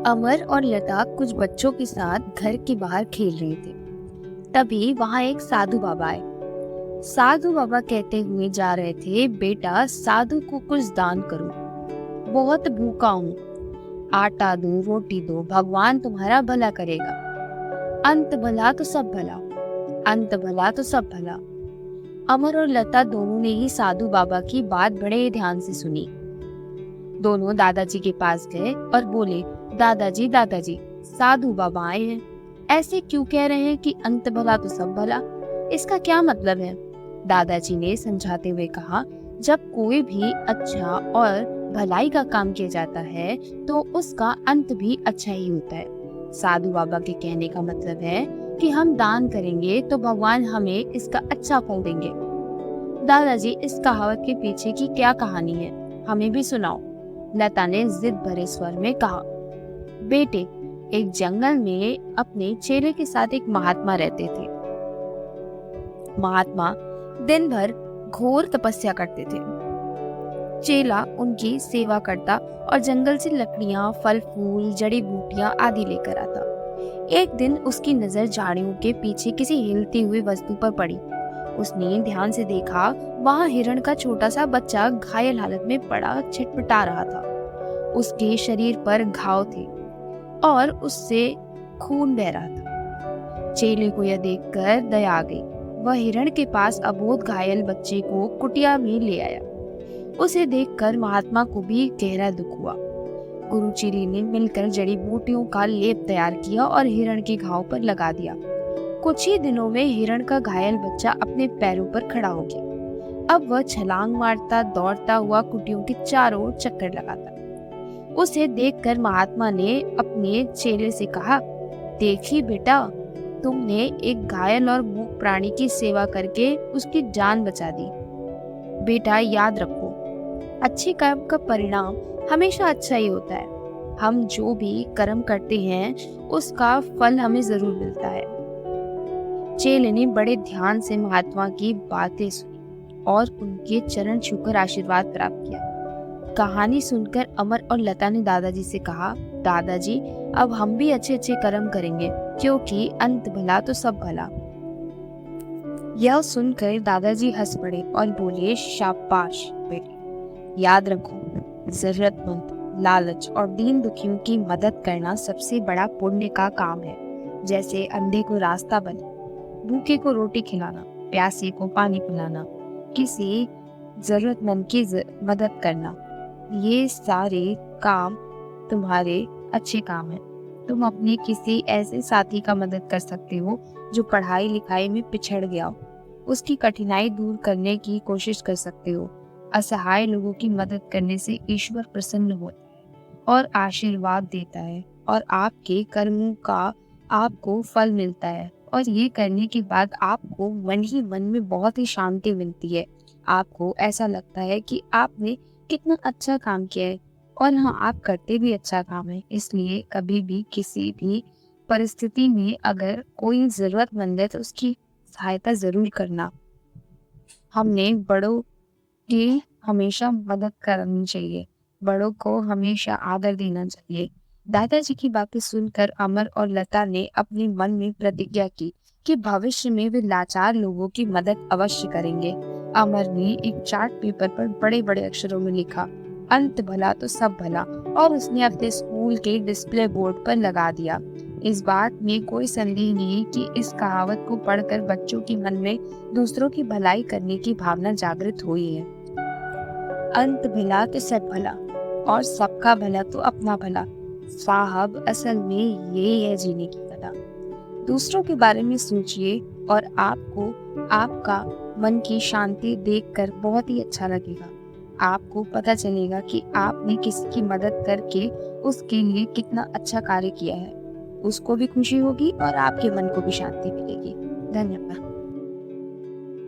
अमर और लता कुछ बच्चों के साथ घर के बाहर खेल रहे थे। तभी वहां एक साधु बाबा आए। साधु बाबा कहते हुए जा रहे थे, बेटा साधु को कुछ दान करो, बहुत भूखा हूँ, आटा दो, रोटी दो, भगवान तुम्हारा भला करेगा। अंत भला तो सब भला, अंत भला तो सब भला। अमर और लता दोनों ने ही साधु बाबा की बात बड़े ध्यान से सुनी। दोनों दादाजी के पास गए और बोले, दादाजी दादाजी, साधु बाबा आए हैं, ऐसे क्यों कह रहे हैं कि अंत भला तो सब भला, इसका क्या मतलब है? दादाजी ने समझाते हुए कहा, जब कोई भी अच्छा और भलाई का काम किया जाता है तो उसका अंत भी अच्छा ही होता है। साधु बाबा के कहने का मतलब है कि हम दान करेंगे तो भगवान हमें इसका अच्छा फल देंगे। दादाजी, इस कहावत के पीछे की क्या कहानी है, हमें भी सुनाओ। लता ने जिद भरे स्वर में कहा। बेटे, एक जंगल में अपने चेले के साथ एक महात्मा रहते थे। महात्मा दिन भर घोर तपस्या करते थे। चेला उनकी सेवा करता और जंगल से लकड़ियां, फल फूल, जड़ी बूटियां आदि लेकर आता। एक दिन उसकी नजर झाड़ियों के पीछे किसी हिलती हुई वस्तु पर पड़ी। उसने ध्यान से देखा, वहां हिरण का छोटा सा बच्चा घायल हालत में पड़ा छटपटा रहा था। उसके शरीर पर घाव थे और उससे खून बह रहा था। चेले को यह देखकर दया आ गई। वह हिरण के पास अबोध घायल बच्चे को कुटिया में ले आया। उसे देखकर महात्मा को भी गहरा दुख हुआ। गुरु चेले ने मिलकर जड़ी बूटियों का लेप तैयार किया और हिरण के घाव पर लगा दिया। कुछ ही दिनों में हिरण का घायल बच्चा अपने पैरों पर खड़ा हो गया। अब वह छलांग मारता दौड़ता हुआ कुटियों के चारों ओर चक्कर लगाता। उसे देखकर महात्मा ने अपने चेले से कहा, देखिए बेटा, तुमने एक घायल और मूक प्राणी की सेवा करके उसकी जान बचा दी। बेटा याद रखो, अच्छे कर्म का परिणाम हमेशा अच्छा ही होता है। हम जो भी कर्म करते हैं उसका फल हमें जरूर मिलता है। चेले ने बड़े ध्यान से महात्मा की बातें सुनी और उनके चरण छूकर आशीर्वाद प्राप्त किया। कहानी सुनकर अमर और लता ने दादाजी से कहा, दादाजी अब हम भी अच्छे अच्छे कर्म करेंगे, क्योंकि अंत भला तो सब भला। यह सुनकर दादाजी हंस पड़े और बोले, शाबाश बेटे, याद रखो, जरूरतमंद, लालच और दीन दुखियों की मदद करना सबसे बड़ा पुण्य का काम है। जैसे अंधे को रास्ता बने, भूखे को रोटी खिलाना, प्यासे को पानी पिलाना, किसी जरूरतमंद की मदद करना, ये सारे काम तुम्हारे अच्छे काम हैं। तुम अपने किसी ऐसे साथी का मदद कर सकते हो जो पढ़ाई लिखाई में पिछड़ गया हो, उसकी कठिनाई दूर करने की कोशिश कर सकते हो। असहाय लोगों की मदद करने से ईश्वर प्रसन्न होता है और आशीर्वाद देता है और आपके कर्मों का आपको फल मिलता है। और ये करने के बाद आपको मन ही मन में बहुत ही शांति मिलती है। आपको ऐसा लगता है कि आपने कितना अच्छा काम किया है, और हाँ, आप करते भी अच्छा काम है। इसलिए कभी भी किसी भी परिस्थिति में अगर कोई जरूरतमंद है तो उसकी सहायता जरूर करना। हमने बड़ों की हमेशा मदद करनी चाहिए, बड़ों को हमेशा आदर देना चाहिए। दादाजी की बातें सुनकर अमर और लता ने अपने मन में प्रतिज्ञा की कि भविष्य में वे लाचार लोगों की मदद अवश्य करेंगे। अमर ने एक चार्ट पेपर पर बड़े बड़े अक्षरों में लिखा, अंत भला तो सब भला, और उसने अपने स्कूल के डिस्प्ले बोर्ड पर लगा दिया। इस बात में कोई संदेह नहीं कि इस कहावत को पढ़कर बच्चों के मन में दूसरों की भलाई करने की भावना जागृत हुई है। अंत भला तो सब भला और सबका भला तो अपना भला। साहब, असल में यही है जीने की कला। दूसरों के बारे में सोचिए और आपको आपका मन की शांति देखकर बहुत ही अच्छा लगेगा। आपको पता चलेगा कि आपने किसी की मदद करके उसके लिए कितना अच्छा कार्य किया है। उसको भी खुशी होगी और आपके मन को भी शांति मिलेगी। धन्यवाद।